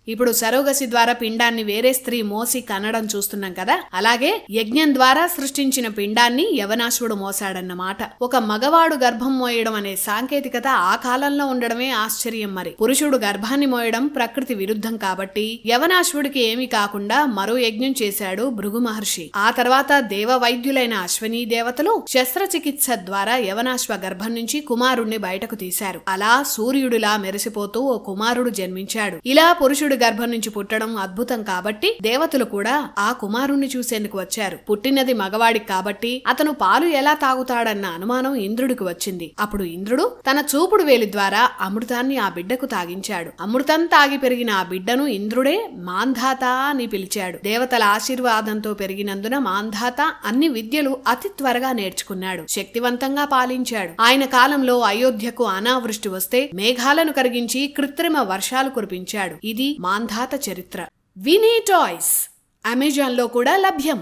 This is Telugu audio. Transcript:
ఇప్పుడు సరోగసి ద్వారా పిండాన్ని వేరే స్త్రీ మోసి కనడం చూస్తున్నాం కదా, అలాగే యజ్ఞం ద్వారా సృష్టించిన పిండాన్ని యవనాశ్వుడు మోసాడన్నమాట. ఒక మగవాడు గర్భం మోయడం అనే సాంకేతికత ఆ కాలంలో ఉండడమే ఆశ్చర్యం. మరి పురుషుడు గర్భాన్ని మోయడం ప్రకృతి విరుద్ధం కాబట్టి యవనాశ్వుడికి ఏమీ కాకుండా మరో యజ్ఞం చేశాడు భృగు మహర్షి. ఆ తర్వాత దేవ వైద్యులైన అశ్వనీ దేవతలు శస్త్రచికిత్స ద్వారా యవనాశ్వ గర్భం నుంచి కుమారుణ్ణి బయటకు తీశారు. అలా సూర్యుడిలా మెరిసిపోతూ ఓ కుమారుడు జన్మించాడు. ఇలా పురుషుడి గర్భం నుంచి పుట్టడం అద్భుతం కాబట్టి దేవతలు కూడా ఆ కుమారుణ్ణి చూసేందుకు వచ్చారు. పుట్టినది మగవాడికి కాబట్టి అతను పాలు ఎలా తాగుతాడన్న అనుమానం ఇంద్రుడికి వచ్చింది. అప్పుడు ఇంద్రుడు తన చూపుడు వేలి ద్వారా అమృతాన్ని ఆ బిడ్డకు తాగించాడు. అమృతం తాగి పెరిగిన ఆ బిడ్డను ఇంద్రుడే మాంధాత అని పిలిచాడు. దేవతల ఆశీర్వాదంతో పెరిగినందున మాంధాత అన్ని విద్యలు అతి త్వరగా నేర్చుకున్నాడు. శక్తివంతంగా పాలించాడు. ఆయన కాలంలో అయోధ్యకు అనావృష్టి వస్తే మేఘాలను కరిగించి కృత్రిమ వర్షాలు కురిపించాడు. ఇది మాంధాత చరిత్ర. వినీ టాయ్స్ అమెజాన్ లో కూడా లభ్యం.